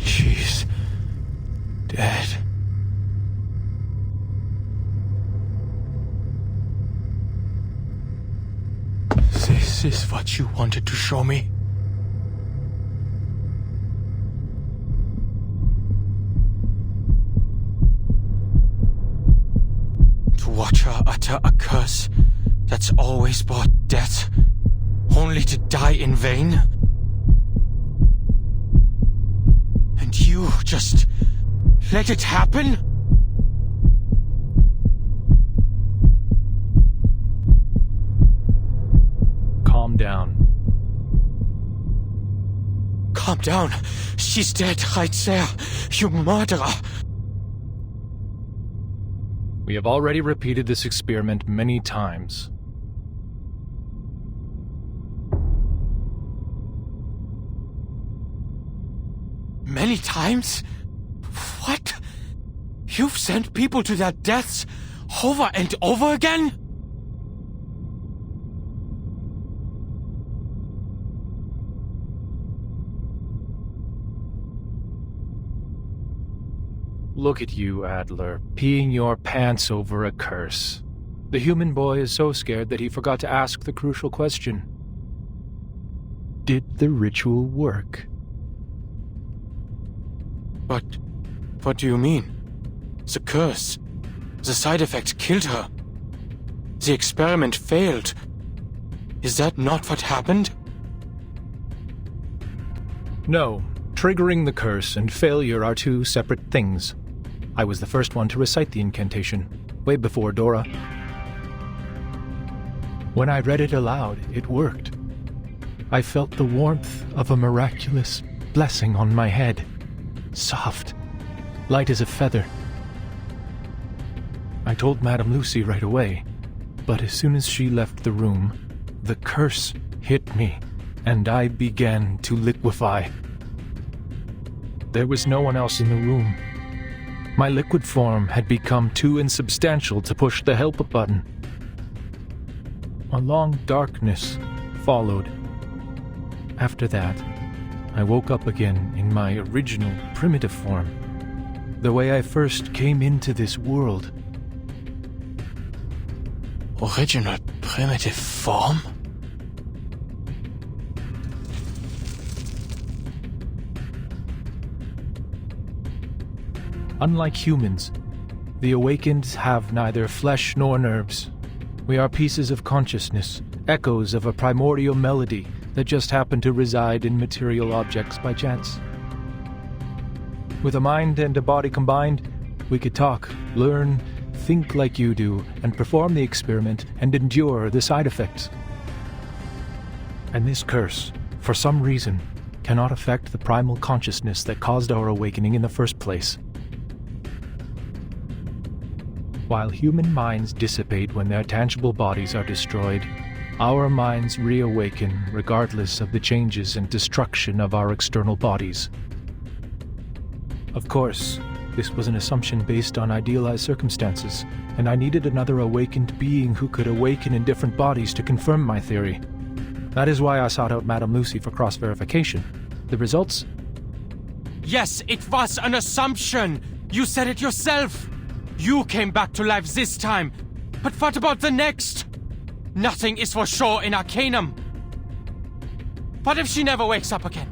She's dead. This is what you wanted to show me? To watch her utter a curse that's always brought death, only to die in vain? And you just let it happen? Calm down. Calm down. She's dead right there, you murderer. We have already repeated this experiment many times. Many times? What? You've sent people to their deaths over and over again? Look at you, Adler, peeing your pants over a curse. The human boy is so scared that he forgot to ask the crucial question. Did the ritual work? But what do you mean? The curse. The side effect killed her. The experiment failed. Is that not what happened? No. Triggering the curse and failure are two separate things. I was the first one to recite the incantation, way before Dora. When I read it aloud, it worked. I felt the warmth of a miraculous blessing on my head. Soft, light as a feather. I told Madame Lucy right away, but as soon as she left the room, the curse hit me, and I began to liquefy. There was no one else in the room. My liquid form had become too insubstantial to push the help button. A long darkness followed. After that, I woke up again in my original primitive form, the way I first came into this world. Original primitive form? Unlike humans, the awakened have neither flesh nor nerves. We are pieces of consciousness, echoes of a primordial melody that just happen to reside in material objects by chance. With a mind and a body combined, we could talk, learn, think like you do, and perform the experiment and endure the side effects. And this curse, for some reason, cannot affect the primal consciousness that caused our awakening in the first place. While human minds dissipate when their tangible bodies are destroyed, our minds reawaken regardless of the changes and destruction of our external bodies. Of course, this was an assumption based on idealized circumstances, and I needed another awakened being who could awaken in different bodies to confirm my theory. That is why I sought out Madame Lucy for cross-verification. The results? Yes, it was an assumption. You said it yourself. You came back to life this time. But what about the next? Nothing is for sure in Arcanum. What if she never wakes up again?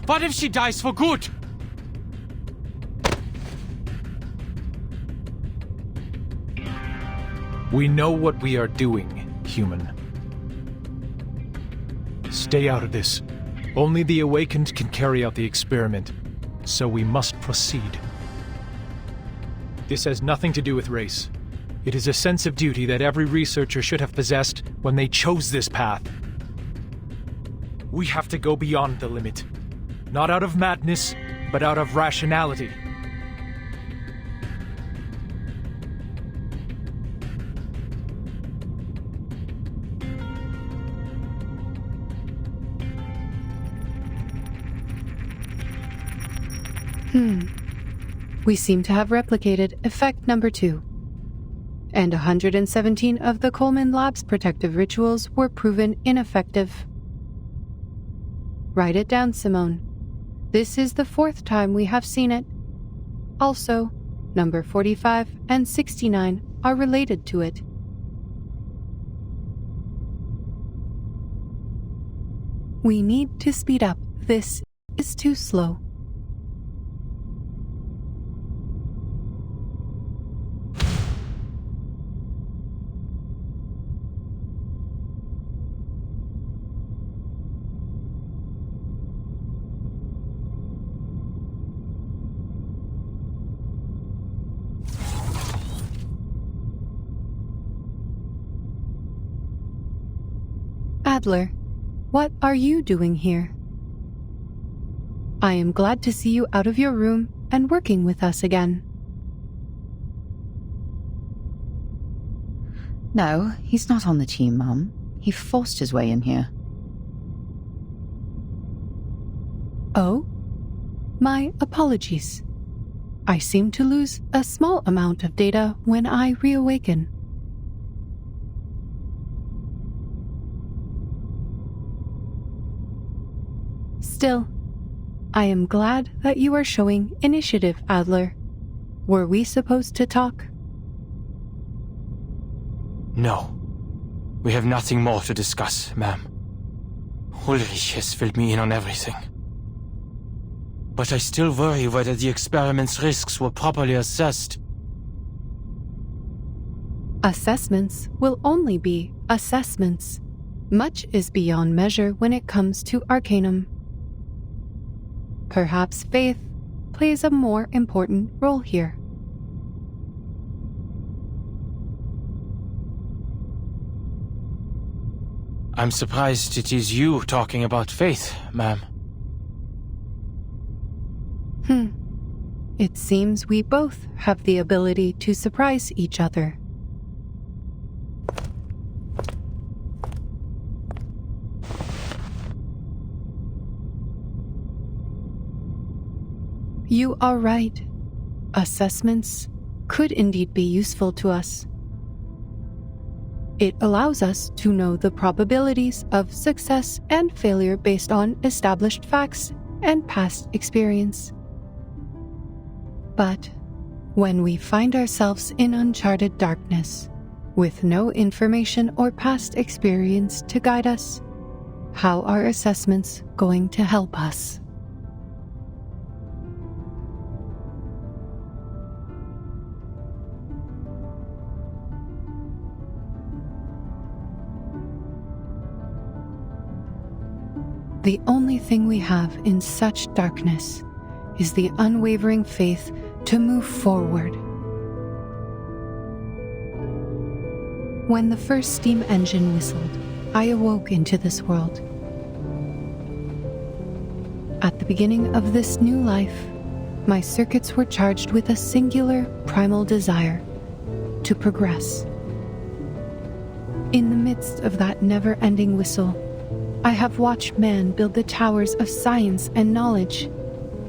What if she dies for good? We know what we are doing, human. Stay out of this. Only the awakened can carry out the experiment, so we must proceed. This has nothing to do with race. It is a sense of duty that every researcher should have possessed when they chose this path. We have to go beyond the limit. Not out of madness, but out of rationality. We seem to have replicated effect number 2. And 117 of the Coleman Lab's protective rituals were proven ineffective. Write it down, Simone. This is the 4th time we have seen it. Also, number 45 and 69 are related to it. We need to speed up. This is too slow. Adler, what are you doing here? I am glad to see you out of your room and working with us again. No, he's not on the team, Mum. He forced his way in here. Oh? My apologies. I seem to lose a small amount of data when I reawaken. Still, I am glad that you are showing initiative, Adler. Were we supposed to talk? No. We have nothing more to discuss, ma'am. Ulrich has filled me in on everything. But I still worry whether the experiment's risks were properly assessed. Assessments will only be assessments. Much is beyond measure when it comes to Arcanum. Perhaps faith plays a more important role here. I'm surprised it is you talking about faith, ma'am. It seems we both have the ability to surprise each other. You are right. Assessments could indeed be useful to us. It allows us to know the probabilities of success and failure based on established facts and past experience. But when we find ourselves in uncharted darkness, with no information or past experience to guide us, how are assessments going to help us? The only thing we have in such darkness is the unwavering faith to move forward. When the first steam engine whistled, I awoke into this world. At the beginning of this new life, my circuits were charged with a singular primal desire to progress. In the midst of that never-ending whistle, I have watched man build the towers of science and knowledge,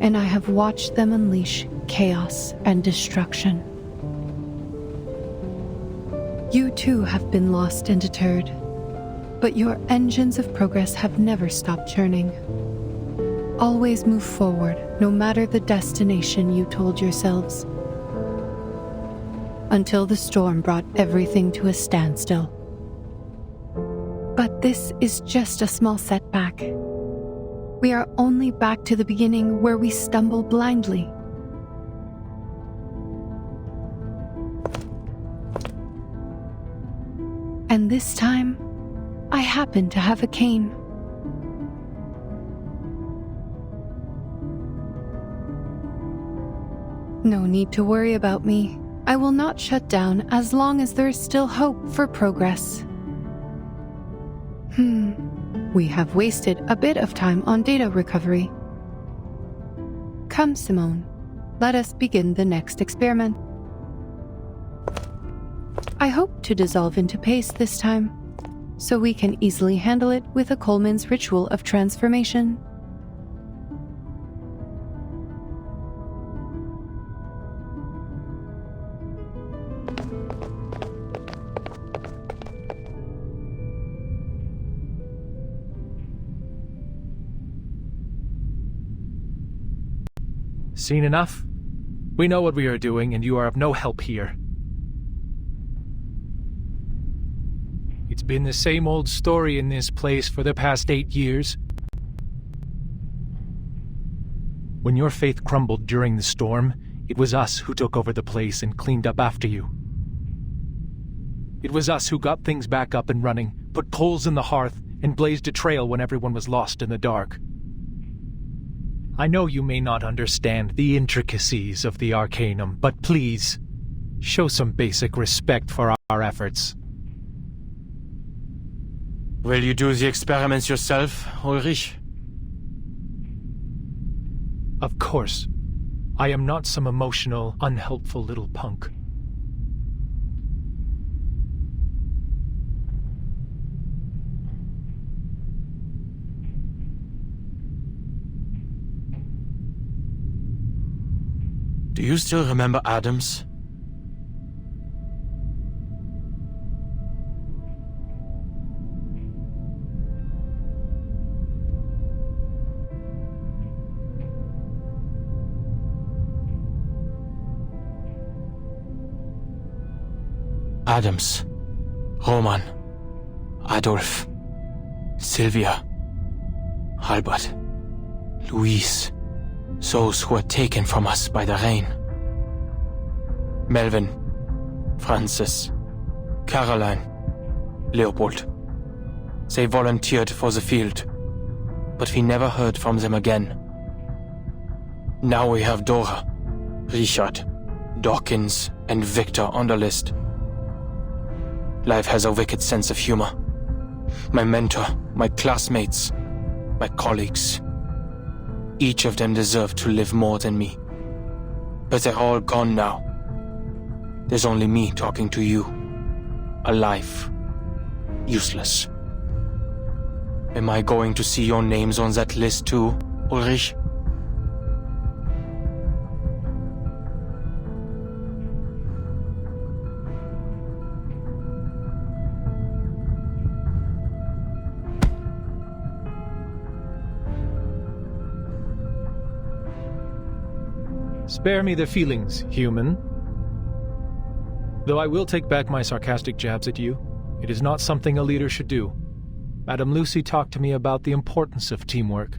and I have watched them unleash chaos and destruction. You too have been lost and deterred, but your engines of progress have never stopped churning. Always move forward, no matter the destination you told yourselves, until the storm brought everything to a standstill. But this is just a small setback. We are only back to the beginning where we stumble blindly. And this time, I happen to have a cane. No need to worry about me. I will not shut down as long as there is still hope for progress. We have wasted a bit of time on data recovery. Come, Simone. Let us begin the next experiment. I hope to dissolve into paste this time, so we can easily handle it with a Coleman's ritual of transformation. Seen enough? We know what we are doing, and you are of no help here. It's been the same old story in this place for the past 8 years. When your faith crumbled during the storm, it was us who took over the place and cleaned up after you. It was us who got things back up and running, put coals in the hearth, and blazed a trail when everyone was lost in the dark. I know you may not understand the intricacies of the Arcanum, but please, show some basic respect for our efforts. Will you do the experiments yourself, Ulrich? Of course. I am not some emotional, unhelpful little punk. Do you still remember Adams? Adams, Roman, Adolf, Sylvia, Albert, Louise, those who were taken from us by the rain. Melvin, Francis, Caroline, Leopold. They volunteered for the field, but we never heard from them again. Now we have Dora, Richard, Dawkins, and Victor on the list. Life has a wicked sense of humor. My mentor, my classmates, my colleagues. Each of them deserved to live more than me. But they're all gone now. There's only me talking to you. Alive. Useless. Am I going to see your names on that list too, Ulrich? Spare me the feelings, human. Though I will take back my sarcastic jabs at you, it is not something a leader should do. Madame Lucy talked to me about the importance of teamwork.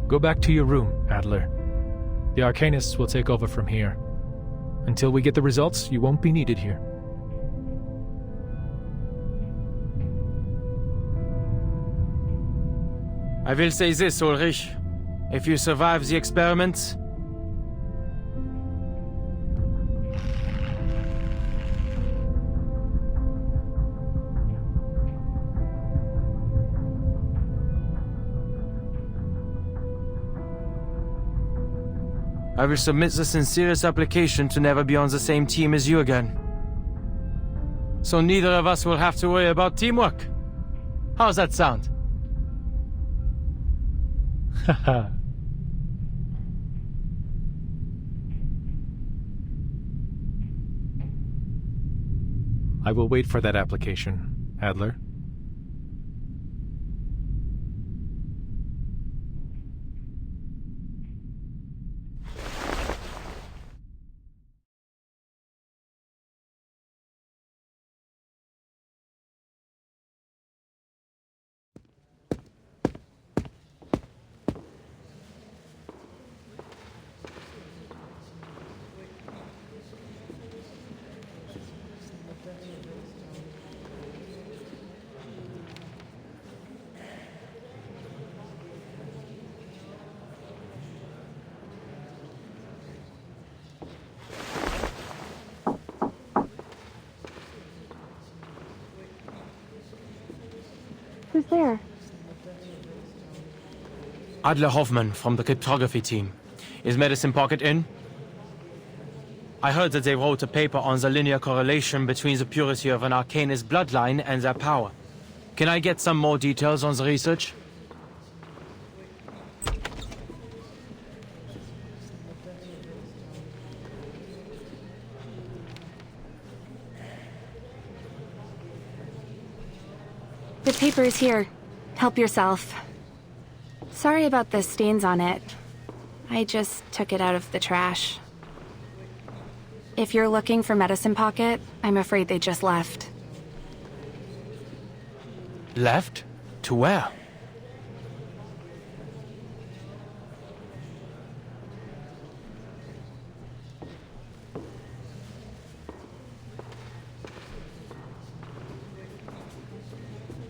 Go back to your room, Adler. The Arcanists will take over from here. Until we get the results, you won't be needed here. I will say this, Ulrich. If you survive the experiments, I will submit the sincerest application to never be on the same team as you again. So neither of us will have to worry about teamwork. How's that sound? Haha. I will wait for that application, Adler. there? Adler Hoffman from the cryptography team. Is Medicine Pocket in? I heard that they wrote a paper on the linear correlation between the purity of an Arcanist bloodline and their power. Can I get some more details on the research? The paper is here. Help yourself. Sorry about the stains on it. I just took it out of the trash. If you're looking for Medicine Pocket, I'm afraid they just left. Left? To where?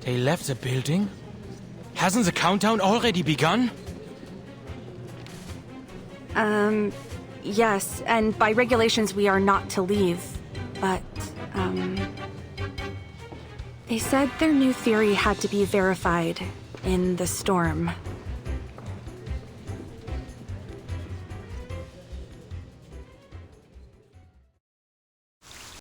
They left the building? Hasn't the countdown already begun? Yes, and by regulations we are not to leave, but, they said their new theory had to be verified in the storm.